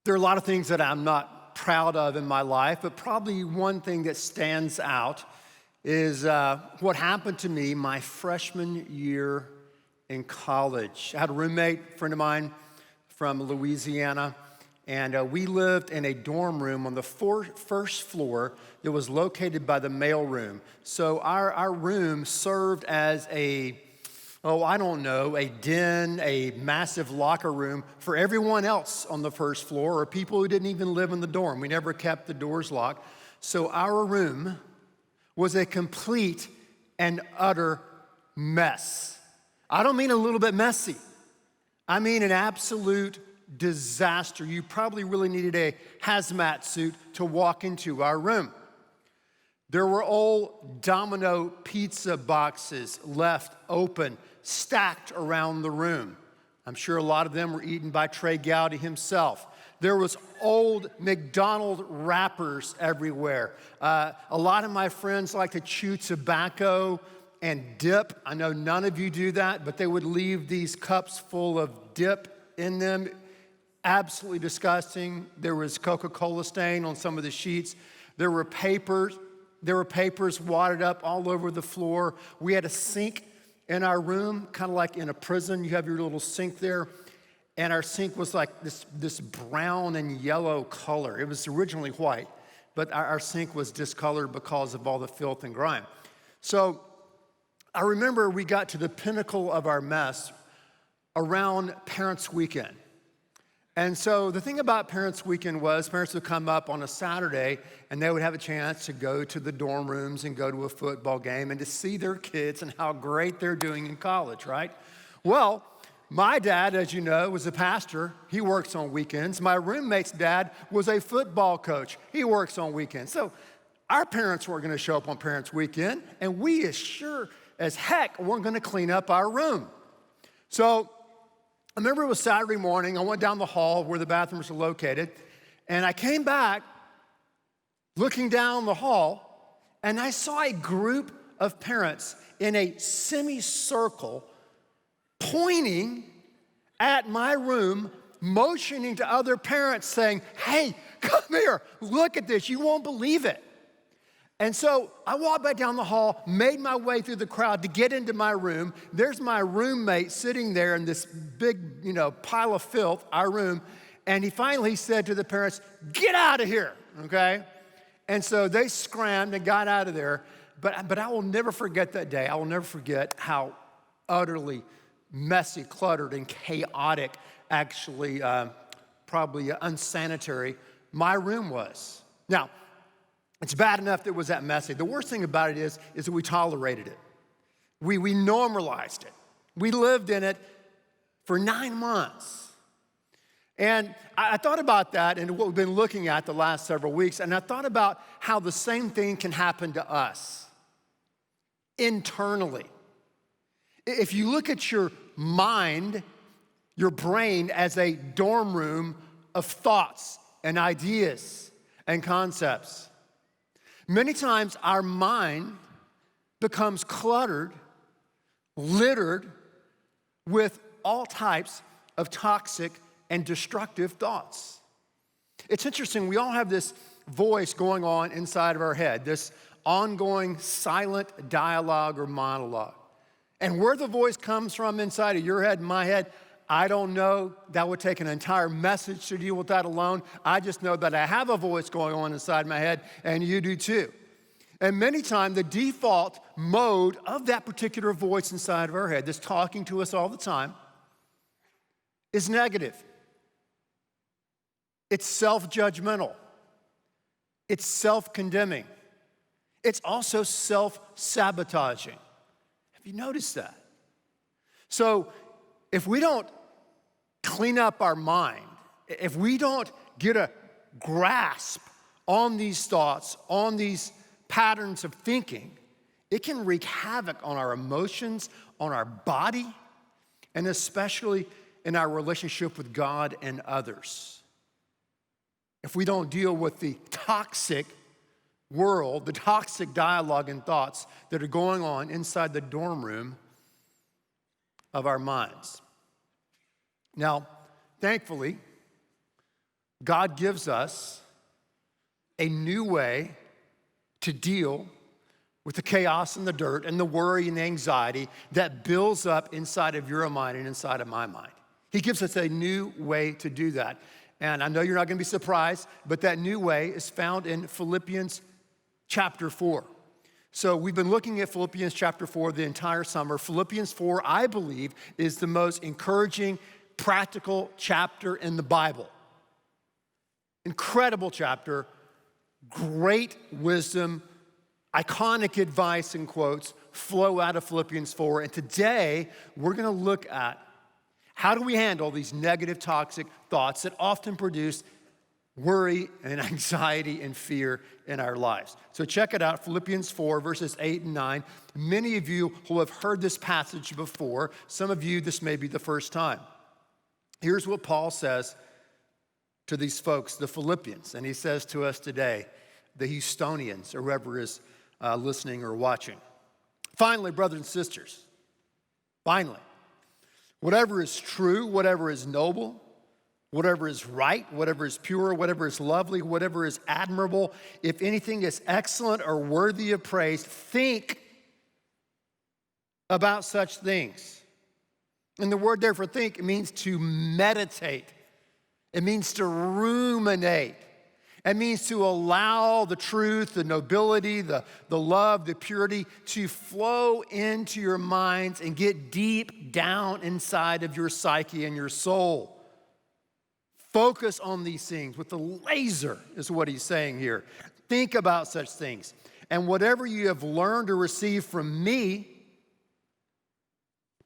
There are a lot of things that I'm not proud of in my life, but probably one thing that stands out is what happened to me my freshman year in college. I had a roommate, friend of mine from Louisiana, and we lived in a dorm room on the first floor that was located by the mailroom. So our room served as a den, a massive locker room for everyone else on the first floor or people who didn't even live in the dorm. We never kept the doors locked. So our room was a complete and utter mess. I don't mean a little bit messy. I mean an absolute disaster. You probably really needed a hazmat suit to walk into our room. There were old Domino pizza boxes left open, stacked around the room. I'm sure a lot of them were eaten by Trey Gowdy himself. There was old McDonald's wrappers everywhere. A lot of my friends like to chew tobacco and dip. I know none of you do that, but they would leave these cups full of dip in them. Absolutely disgusting. There was Coca-Cola stain on some of the sheets. There were papers wadded up all over the floor. We had a sink in our room, kind of like in a prison. You have your little sink there. And our sink was like this brown and yellow color. It was originally white, but our sink was discolored because of all the filth and grime. So I remember we got to the pinnacle of our mess around Parents' Weekend. And so the thing about Parents' Weekend was parents would come up on a Saturday and they would have a chance to go to the dorm rooms and go to a football game and to see their kids and how great they're doing in college, right? Well, my dad, as you know, was a pastor. He works on weekends. My roommate's dad was a football coach. He works on weekends. So our parents weren't going to show up on Parents' Weekend, and we as sure as heck weren't going to clean up our room. So I remember it was Saturday morning. I went down the hall where the bathrooms are located, and I came back looking down the hall, and I saw a group of parents in a semicircle pointing at my room, motioning to other parents saying, "Hey, come here, look at this, you won't believe it." And so I walked back down the hall, made my way through the crowd to get into my room. There's my roommate sitting there in this big, pile of filth, our room. And he finally said to the parents, "Get out of here," okay? And so they scrammed and got out of there. But I will never forget that day. I will never forget how utterly messy, cluttered, and chaotic, actually probably unsanitary, my room was. Now, it's bad enough that it was that messy. The worst thing about it is that we tolerated it. We normalized it. We lived in it for 9 months. And I thought about that and what we've been looking at the last several weeks, and I thought about how the same thing can happen to us internally. If you look at your mind, your brain as a dorm room of thoughts and ideas and concepts, many times our mind becomes cluttered, littered with all types of toxic and destructive thoughts. It's interesting, we all have this voice going on inside of our head, this ongoing silent dialogue or monologue. And where the voice comes from inside of your head and my head, I don't know. That would take an entire message to deal with that alone. I just know that I have a voice going on inside my head, and you do too. And many times, the default mode of that particular voice inside of our head, that's talking to us all the time, is negative. It's self-judgmental. It's self-condemning. It's also self-sabotaging. Have you noticed that? So if we don't clean up our mind, if we don't get a grasp on these thoughts, on these patterns of thinking, it can wreak havoc on our emotions, on our body, and especially in our relationship with God and others. If we don't deal with the toxic world, the toxic dialogue and thoughts that are going on inside the dorm room of our minds. Now, thankfully, God gives us a new way to deal with the chaos and the dirt and the worry and the anxiety that builds up inside of your mind and inside of my mind. He gives us a new way to do that. And I know you're not going to be surprised, but that new way is found in Philippians chapter 4. So we've been looking at Philippians chapter 4 the entire summer. Philippians 4, I believe, is the most encouraging, practical chapter in the Bible. Incredible chapter, great wisdom, iconic advice and quotes flow out of Philippians 4. And today, we're going to look at how do we handle these negative, toxic thoughts that often produce worry and anxiety and fear in our lives. So check it out, Philippians 4, verses 8 and 9. Many of you who have heard this passage before, some of you, this may be the first time. Here's what Paul says to these folks, the Philippians, and he says to us today, the Houstonians, or whoever is listening or watching. Finally, brothers and sisters, finally, whatever is true, whatever is noble, whatever is right, whatever is pure, whatever is lovely, whatever is admirable, if anything is excellent or worthy of praise, think about such things. And the word there for think, it means to meditate. It means to ruminate. It means to allow the truth, the nobility, the love, the purity to flow into your minds and get deep down inside of your psyche and your soul. Focus on these things with the laser, is what he's saying here. Think about such things. And whatever you have learned or received from me,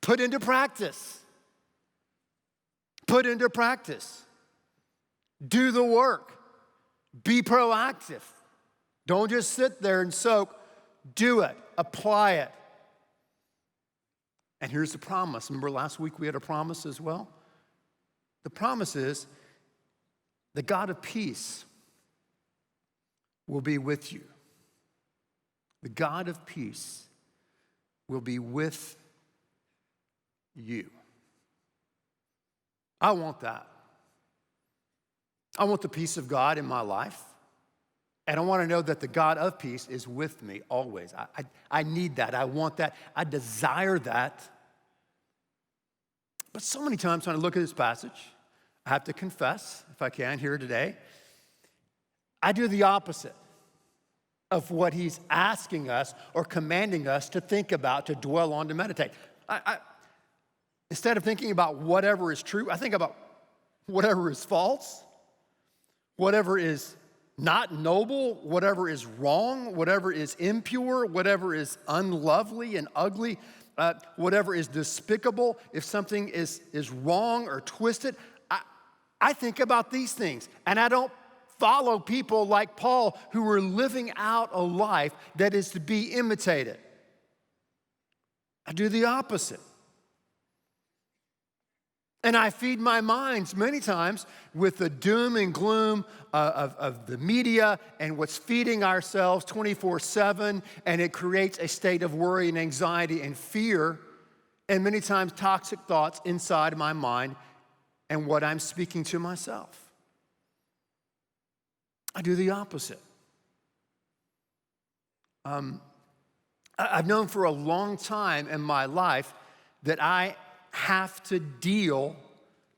put into practice. Put into practice. Do the work. Be proactive. Don't just sit there and soak. Do it. Apply it. And here's the promise. Remember last week we had a promise as well? The promise is the God of peace will be with you. The God of peace will be with you. I want that. I want the peace of God in my life. And I want to know that the God of peace is with me always. I need that. I want that. I desire that. But so many times when I look at this passage, I have to confess, if I can here today, I do the opposite of what he's asking us or commanding us to think about, to dwell on, to meditate. Instead of thinking about whatever is true, I think about whatever is false, whatever is not noble, whatever is wrong, whatever is impure, whatever is unlovely and ugly, whatever is despicable. If something is wrong or twisted, I think about these things. And I don't follow people like Paul who are living out a life that is to be imitated. I do the opposite. And I feed my minds many times with the doom and gloom of the media and what's feeding ourselves 24/7, and it creates a state of worry and anxiety and fear, and many times toxic thoughts inside my mind and what I'm speaking to myself. I do the opposite. I've known for a long time in my life that I have to deal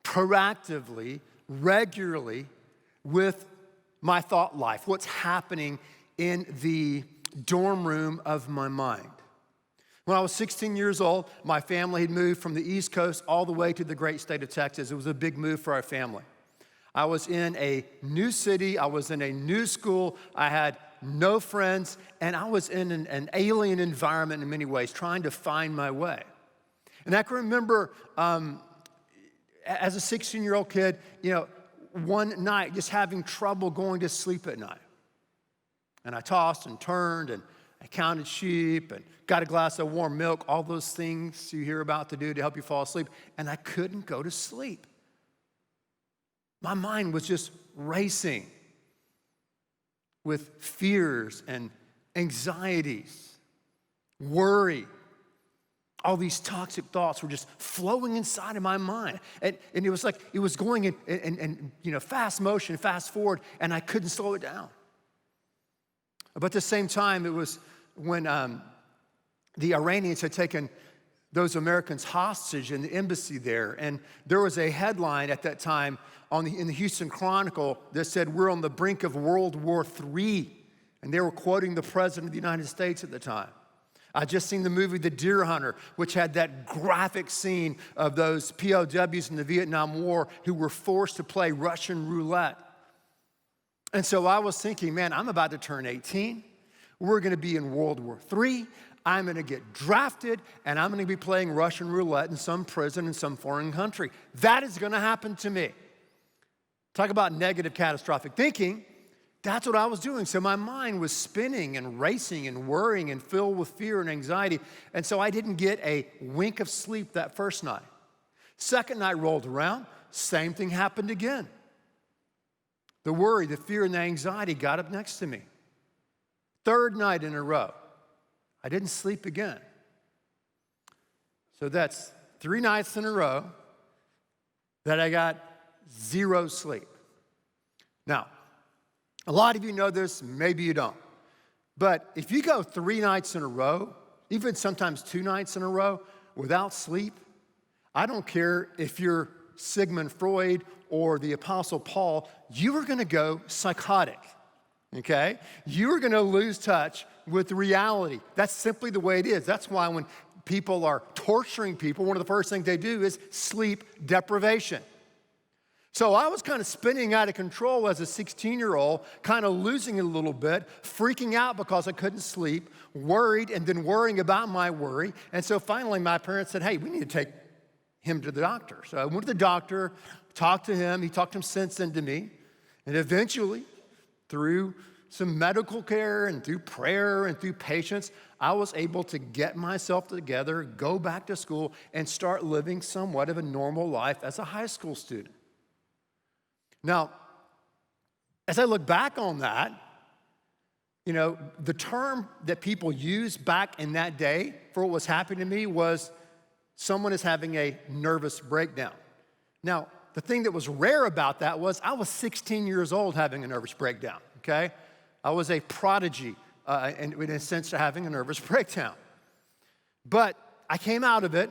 proactively, regularly with my thought life, what's happening in the dorm room of my mind. When I was 16 years old, my family had moved from the East Coast all the way to the great state of Texas. It was a big move for our family. I was in a new city. I was in a new school. I had no friends, and I was in an alien environment in many ways, trying to find my way. And I can remember as a 16-year-old kid, one night just having trouble going to sleep at night. And I tossed and turned, and I counted sheep and got a glass of warm milk, all those things you hear about to do to help you fall asleep, and I couldn't go to sleep. My mind was just racing with fears and anxieties, worry, All these toxic thoughts were just flowing inside of my mind. And it was like it was going in fast motion, fast forward, and I couldn't slow it down. But at the same time, it was when the Iranians had taken those Americans hostage in the embassy there. And there was a headline at that time in the Houston Chronicle that said, "We're on the brink of World War III." And they were quoting the President of the United States at the time. I just seen the movie The Deer Hunter, which had that graphic scene of those POWs in the Vietnam War who were forced to play Russian roulette. And so I was thinking, man, I'm about to turn 18. We're going to be in World War III. I'm going to get drafted, and I'm going to be playing Russian roulette in some prison in some foreign country. That is going to happen to me. Talk about negative, catastrophic thinking. That's what I was doing. So my mind was spinning and racing and worrying and filled with fear and anxiety. And so I didn't get a wink of sleep that first night. Second night rolled around, same thing happened again. The worry, the fear, and the anxiety got up next to me. Third night in a row, I didn't sleep again. So that's 3 nights in a row that I got 0 sleep. Now, a lot of you know this, maybe you don't. But if you go 3 nights in a row, even sometimes 2 nights in a row without sleep, I don't care if you're Sigmund Freud or the Apostle Paul, you are gonna go psychotic, okay? You are gonna lose touch with reality. That's simply the way it is. That's why when people are torturing people, one of the first things they do is sleep deprivation. So I was kind of spinning out of control as a 16-year-old, kind of losing it a little bit, freaking out because I couldn't sleep, worried, and then worrying about my worry. And so finally my parents said, hey, we need to take him to the doctor. So I went to the doctor, talked to him. He talked some sense into me. And eventually, through some medical care and through prayer and through patience, I was able to get myself together, go back to school, and start living somewhat of a normal life as a high school student. Now, as I look back on that, the term that people used back in that day for what was happening to me was someone is having a nervous breakdown. Now, the thing that was rare about that was I was 16 years old having a nervous breakdown, okay? I was a prodigy in a sense to having a nervous breakdown. But I came out of it,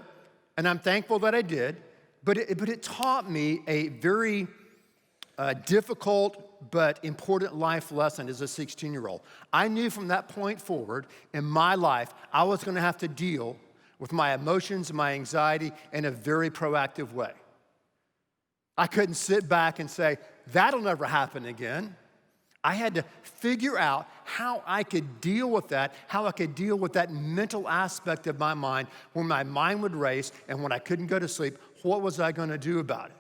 and I'm thankful that I did, but it taught me a very difficult but important life lesson as a 16-year-old. I knew from that point forward in my life, I was gonna have to deal with my emotions and my anxiety in a very proactive way. I couldn't sit back and say, that'll never happen again. I had to figure out how I could deal with that, how I could deal with that mental aspect of my mind when my mind would race and when I couldn't go to sleep. What was I gonna do about it?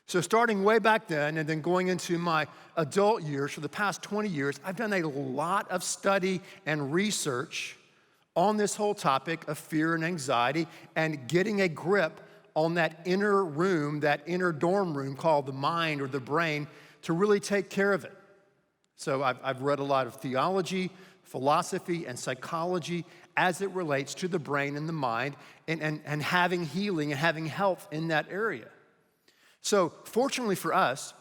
So starting way back then and then going into my adult years, for the past 20 years, I've done a lot of study and research on this whole topic of fear and anxiety and getting a grip on that inner room, that inner dorm room called the mind or the brain to really take care of it. So I've read a lot of theology, philosophy, and psychology as it relates to the brain and the mind and having healing and having health in that area. So fortunately for us,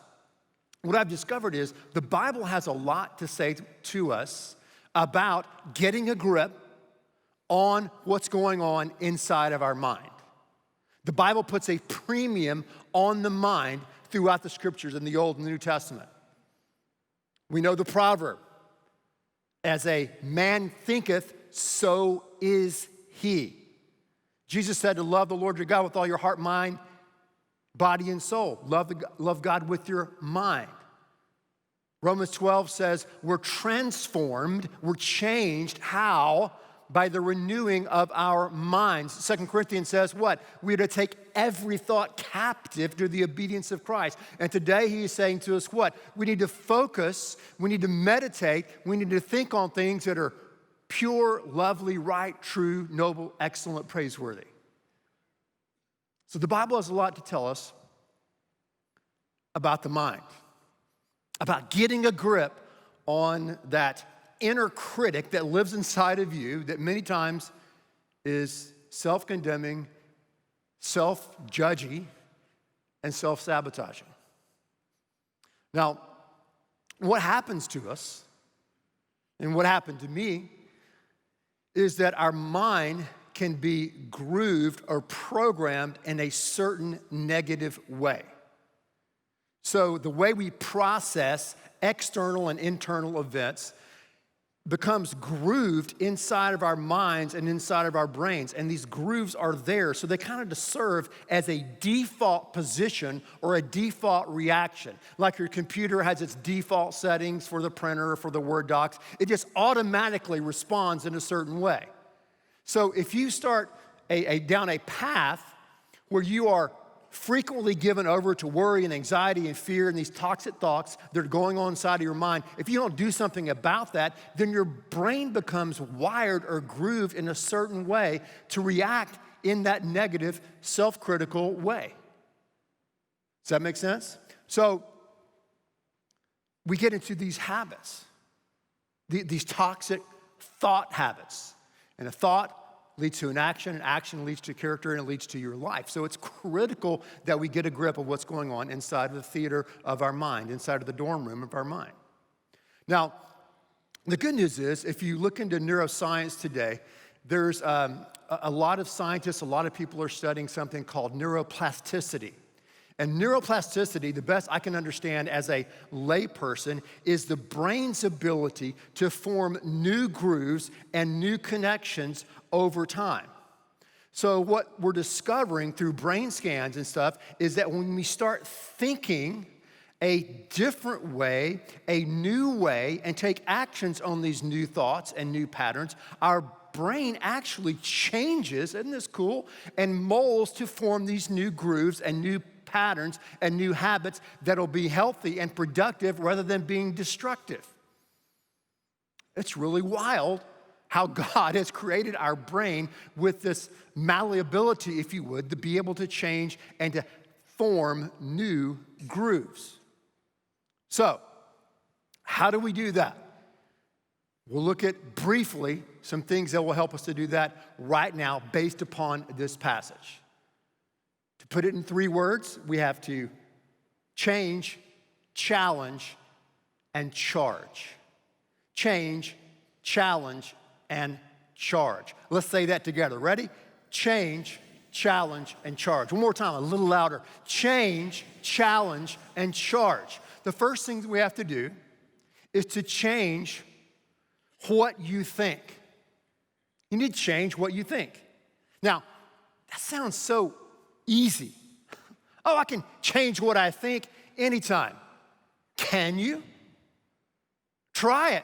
what I've discovered is the Bible has a lot to say to us about getting a grip on what's going on inside of our mind. The Bible puts a premium on the mind throughout the scriptures in the Old and the New Testament. We know the proverb, as a man thinketh, so is he. Jesus said to love the Lord your God with all your heart, mind, body, and soul. Love God with your mind. Romans 12 says we're transformed, we're changed. How? By the renewing of our minds. 2 Corinthians says what? We're to take every thought captive to the obedience of Christ. And today he is saying to us what? We need to focus, we need to meditate, we need to think on things that are pure, lovely, right, true, noble, excellent, praiseworthy. So the Bible has a lot to tell us about the mind, about getting a grip on that inner critic that lives inside of you that many times is self-condemning, self-judgy, and self-sabotaging. Now, what happens to us, and what happened to me, is that our mind can be grooved or programmed in a certain negative way. So the way we process external and internal events becomes grooved inside of our minds and inside of our brains. And these grooves are there, so they kind of serve as a default position or a default reaction. Like your computer has its default settings for the printer or for the Word docs, it just automatically responds in a certain way. So if you start down a path where you are frequently given over to worry and anxiety and fear and these toxic thoughts that are going on inside of your mind, if you don't do something about that, then your brain becomes wired or grooved in a certain way to react in that negative, self-critical way. Does that make sense? So we get into these habits, these toxic thought habits. And a thought leads to an action leads to character, and it leads to your life. So it's critical that we get a grip of what's going on inside of the theater of our mind, inside of the dorm room of our mind. Now, the good news is, if you look into neuroscience today, there's a lot of scientists, a lot of people are studying something called neuroplasticity. And neuroplasticity, the best I can understand as a layperson, is the brain's ability to form new grooves and new connections over time. So what we're discovering through brain scans and stuff is that when we start thinking a different way, a new way, and take actions on these new thoughts and new patterns, our brain actually changes, isn't this cool, and molds to form these new grooves and new patterns and new habits that'll be healthy and productive rather than being destructive. It's really wild how God has created our brain with this malleability, if you would, to be able to change and to form new grooves. So, how do we do that? We'll look at briefly some things that will help us to do that right now based upon this passage. To put it in 3 words, we have to change, challenge, and charge. Change, challenge, and charge. Let's say that together. Ready? Change, challenge, and charge. One more time, a little louder. Change, challenge, and charge. The first thing that we have to do is to change what you think. You need to change what you think. Now, that sounds so easy. Oh, I can change what I think anytime. Can you? Try it.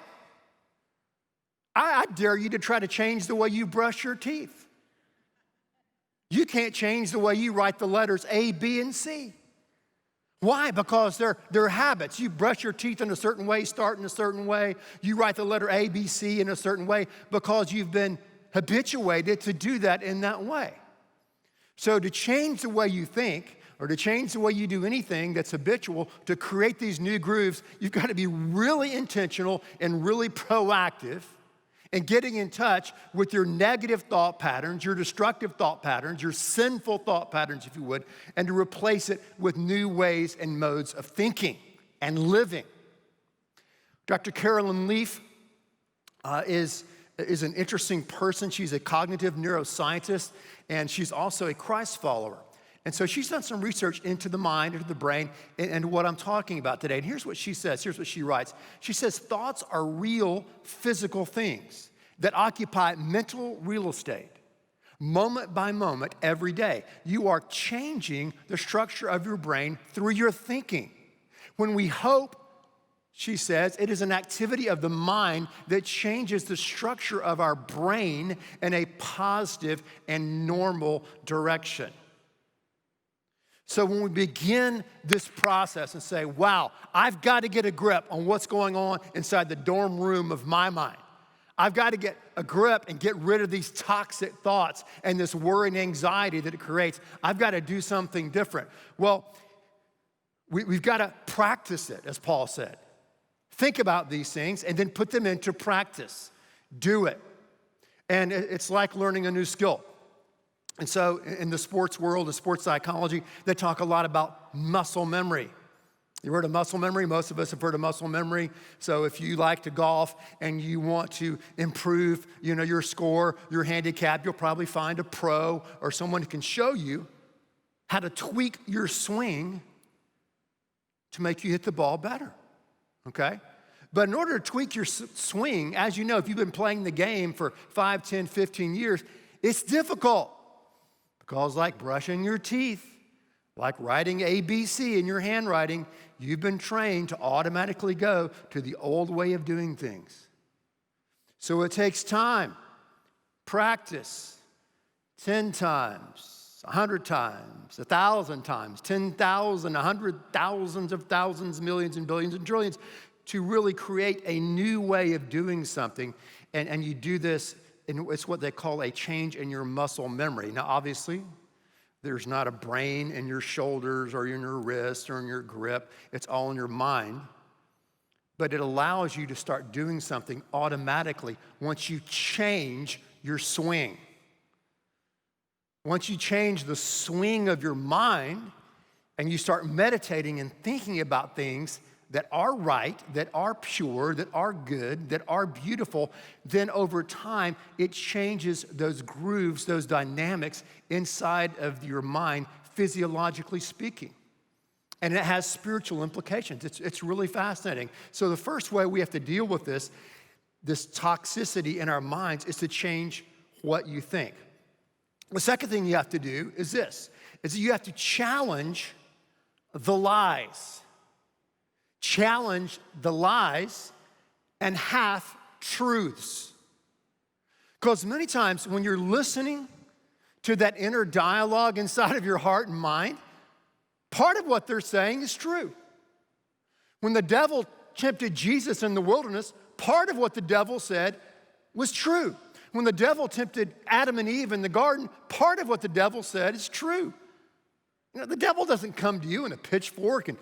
I dare you to try to change the way you brush your teeth. You can't change the way you write the letters A, B, and C. Why? Because they're habits. You brush your teeth in a certain way, start in a certain way. You write the letter A, B, C in a certain way because you've been habituated to do that in that way. So to change the way you think, or to change the way you do anything that's habitual, to create these new grooves, you've got to be really intentional and really proactive in getting in touch with your negative thought patterns, your destructive thought patterns, your sinful thought patterns, if you would, and to replace it with new ways and modes of thinking and living. Dr. Carolyn Leaf is an interesting person. She's a cognitive neuroscientist, and she's also a Christ follower. And so she's done some research into the mind, into the brain, and what I'm talking about today. And here's what she says, here's what she writes. She says, thoughts are real physical things that occupy mental real estate, moment by moment, every day. You are changing the structure of your brain through your thinking. When we hope, she says, it is an activity of the mind that changes the structure of our brain in a positive and normal direction. So when we begin this process and say, wow, I've got to get a grip on what's going on inside the dorm room of my mind. I've got to get a grip and get rid of these toxic thoughts and this worry and anxiety that it creates. I've got to do something different. Well, we've got to practice it, as Paul said. Think about these things and then put them into practice. Do it. And it's like learning a new skill. And so in the sports world, the sports psychology, they talk a lot about muscle memory. You heard of muscle memory? Most of us have heard of muscle memory. So if you like to golf and you want to improve, your score, your handicap, you'll probably find a pro or someone who can show you how to tweak your swing to make you hit the ball better, okay? But in order to tweak your swing, as you know, if you've been playing the game for 5, 10, 15 years, it's difficult because like brushing your teeth, like writing ABC in your handwriting, you've been trained to automatically go to the old way of doing things. So it takes time, practice, 10 times, 100 times, 1,000 times, 10,000, 100,000s of thousands, millions and billions and trillions to really create a new way of doing something. And you do this, and it's what they call a change in your muscle memory. Now, obviously, there's not a brain in your shoulders or in your wrist or in your grip. It's all in your mind. But it allows you to start doing something automatically once you change your swing. Once you change the swing of your mind and you start meditating and thinking about things that are right, that are pure, that are good, that are beautiful, then over time, it changes those grooves, those dynamics inside of your mind, physiologically speaking. And it has spiritual implications. It's really fascinating. So the first way we have to deal with this toxicity in our minds is to change what you think. The second thing you have to do is this, is that you have to challenge the lies. Challenge the lies and half-truths. Because many times when you're listening to that inner dialogue inside of your heart and mind, part of what they're saying is true. When the devil tempted Jesus in the wilderness, part of what the devil said was true. When the devil tempted Adam and Eve in the garden, part of what the devil said is true. The devil doesn't come to you in a pitchfork and,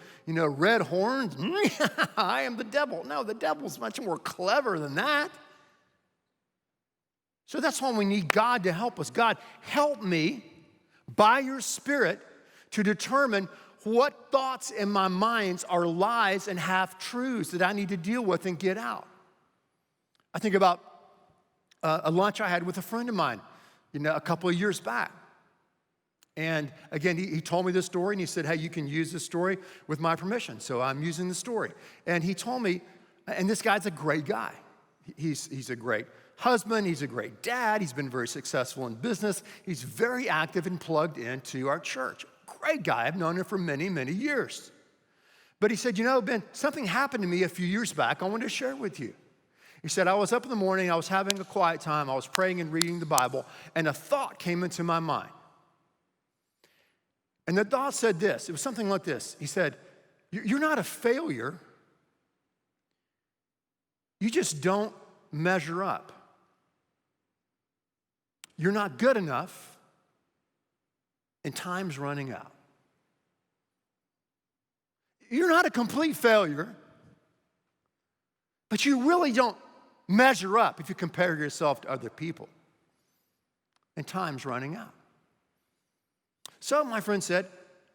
red horns. I am the devil. No, the devil's much more clever than that. So that's why we need God to help us. God, help me by your Spirit to determine what thoughts in my mind are lies and half-truths that I need to deal with and get out. I think about a lunch I had with a friend of mine, a couple of years back. And again, he told me this story, and he said, hey, you can use this story with my permission. So I'm using the story. And he told me, and this guy's a great guy. He's a great husband. He's a great dad. He's been very successful in business. He's very active and plugged into our church. Great guy. I've known him for many, many years. But he said, Ben, something happened to me a few years back I wanted to share with you. He said, I was up in the morning. I was having a quiet time. I was praying and reading the Bible, and a thought came into my mind. And the thought said this, it was something like this. He said, you're not a failure. You just don't measure up. You're not good enough, and time's running out. You're not a complete failure, but you really don't measure up if you compare yourself to other people, and time's running out. So my friend said,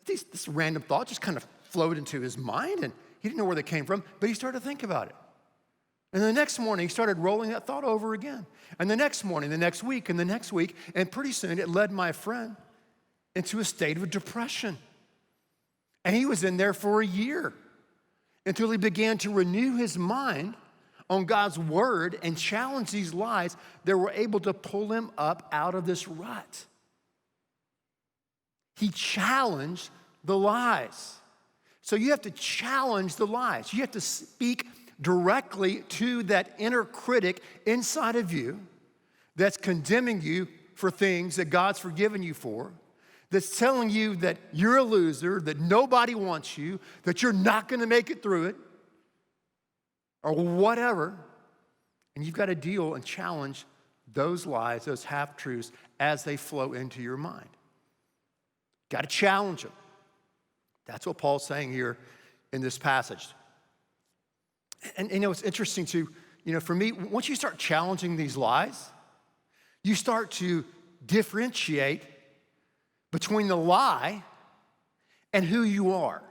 this random thought just kind of flowed into his mind, and he didn't know where they came from, but he started to think about it. And the next morning, he started rolling that thought over again. And the next morning, the next week, and the next week, and pretty soon it led my friend into a state of depression. And he was in there for a year until he began to renew his mind on God's word and challenge these lies that were able to pull him up out of this rut. He challenged the lies. So you have to challenge the lies. You have to speak directly to that inner critic inside of you that's condemning you for things that God's forgiven you for, that's telling you that you're a loser, that nobody wants you, that you're not going to make it through it, or whatever. And you've got to deal and challenge those lies, those half-truths, as they flow into your mind. Got to challenge them. That's what Paul's saying here in this passage. And it's interesting to, for me, once you start challenging these lies, you start to differentiate between the lie and who you are.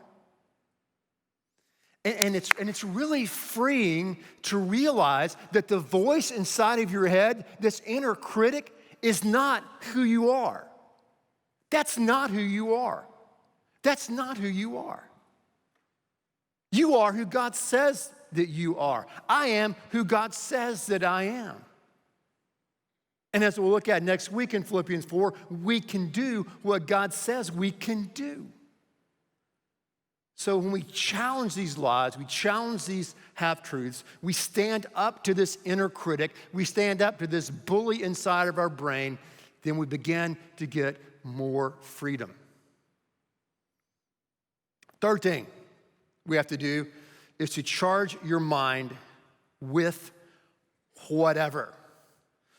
And it's really freeing to realize that the voice inside of your head, this inner critic, is not who you are. That's not who you are. That's not who you are. You are who God says that you are. I am who God says that I am. And as we'll look at next week in Philippians 4, we can do what God says we can do. So when we challenge these lies, we challenge these half-truths, we stand up to this inner critic, we stand up to this bully inside of our brain, then we begin to get more freedom. Third thing we have to do is to charge your mind with whatever.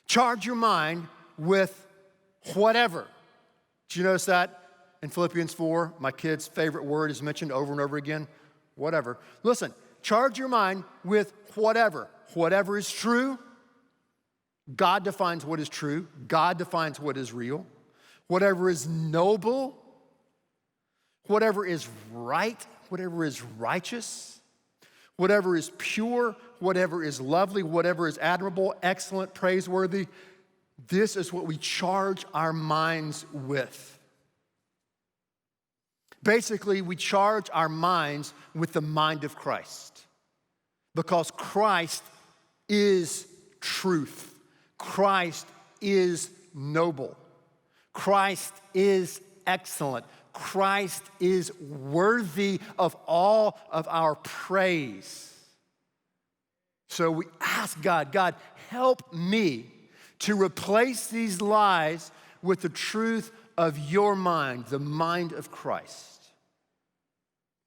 Charge your mind with whatever. Did you notice that? In Philippians 4, my kid's favorite word is mentioned over and over again, whatever. Listen, charge your mind with whatever. Whatever is true, God defines what is true. God defines what is real. Whatever is noble, whatever is right, whatever is righteous, whatever is pure, whatever is lovely, whatever is admirable, excellent, praiseworthy, this is what we charge our minds with. Basically, we charge our minds with the mind of Christ because Christ is truth. Christ is noble. Christ is excellent. Christ is worthy of all of our praise. So we ask God, God, help me to replace these lies with the truth of your mind, the mind of Christ.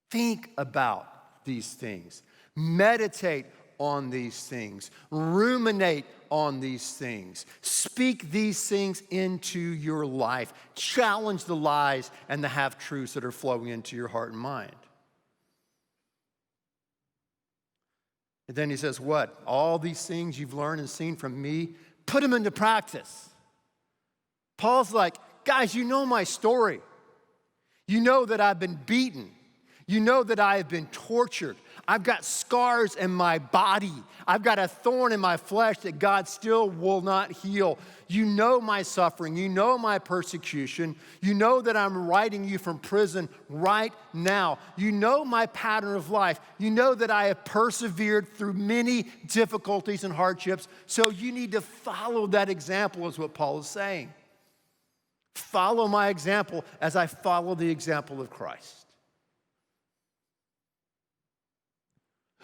Think about these things. Meditate on these things. Ruminate on these things. Speak these things into your life. Challenge the lies and the half-truths that are flowing into your heart and mind. And then he says, what? All these things you've learned and seen from me, put them into practice. Paul's like, guys, you know my story. You know that I've been beaten. You know that I have been tortured. I've got scars in my body. I've got a thorn in my flesh that God still will not heal. You know my suffering. You know my persecution. You know that I'm writing you from prison right now. You know my pattern of life. You know that I have persevered through many difficulties and hardships. So you need to follow that example, is what Paul is saying. Follow my example as I follow the example of Christ.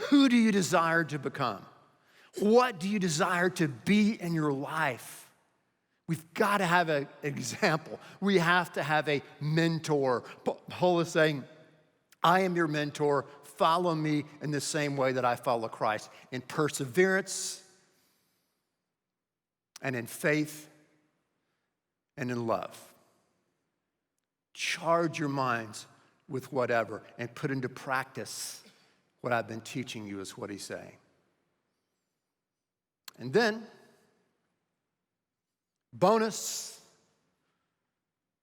Who do you desire to become? What do you desire to be in your life? We've got to have an example. We have to have a mentor. Paul is saying, I am your mentor. Follow me in the same way that I follow Christ, in perseverance and in faith and in love. Charge your minds with whatever and put into practice what I've been teaching you, is what he's saying. And then, bonus,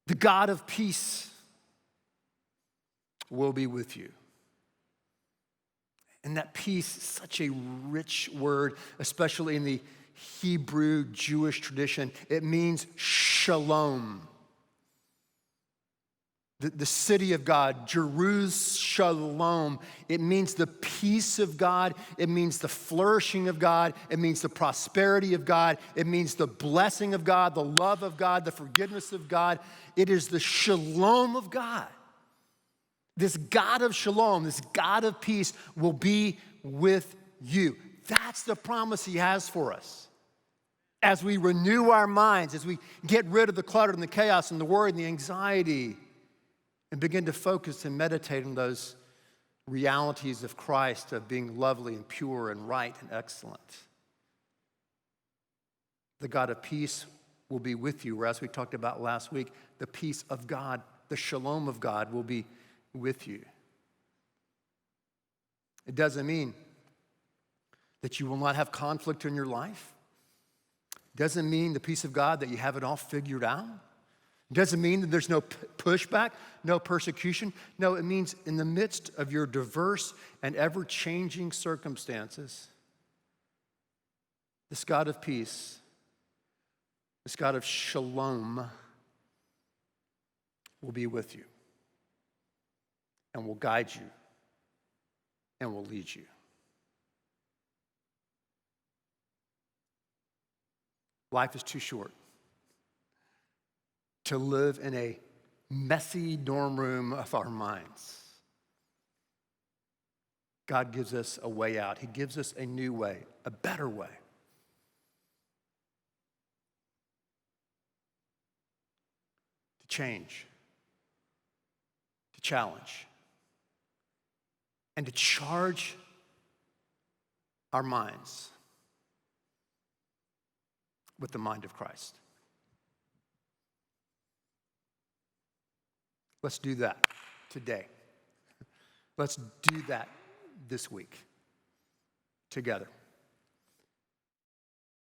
the God of peace will be with you. And that peace is such a rich word, especially in the Hebrew Jewish tradition. It means shalom. The city of God, Jerusalem, it means the peace of God. It means the flourishing of God. It means the prosperity of God. It means the blessing of God, the love of God, the forgiveness of God. It is the shalom of God. This God of shalom, this God of peace will be with you. That's the promise he has for us. As we renew our minds, as we get rid of the clutter and the chaos and the worry and the anxiety, and begin to focus and meditate on those realities of Christ, of being lovely and pure and right and excellent. The God of peace will be with you, or as we talked about last week, the peace of God, the shalom of God will be with you. It doesn't mean that you will not have conflict in your life. It doesn't mean the peace of God that you have it all figured out. It doesn't mean that there's no pushback, no persecution. No, it means in the midst of your diverse and ever-changing circumstances, this God of peace, this God of shalom will be with you and will guide you and will lead you. Life is too short to live in a messy dorm room of our minds. God gives us a way out. He gives us a new way, a better way. To change, to challenge, and to charge our minds with the mind of Christ. Let's do that today. Let's do that this week together.